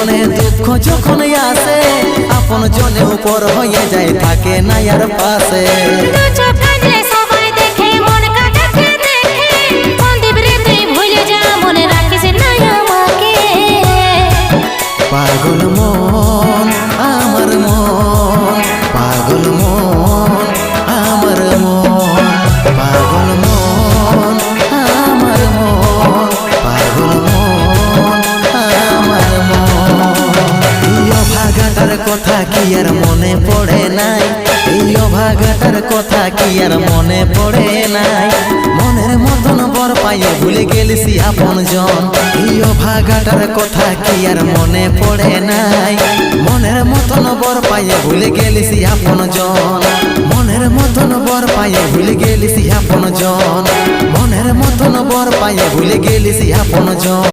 জীবনে দুঃখ যখন আসে আপন জনে উপর হয়ে যায় থাকে না আর পাশে পাগল মন আমার মন পাগল মন আমার মন পাগল মন আমার মন পাগল মন আমার মন এই অভাগাটার কথা কি আর মনে পড়ে নাই এই অভাগাটার কথা কি আর মনে পড়ে নাই মনের মতন বর পাইয়ে ভুলে গেলিসি আপন জন এই অভাগাটার কথা কি আর মনে পড়ে নাই মনের মতন বর পাইয়ে ভুলে গেলিসি আপন জন মনের মতন বর পাইয়ে ভুলে গেলিসি আপন জন মনের মতন বর পাইয়ে ভুলে গেলিসি আপন জন।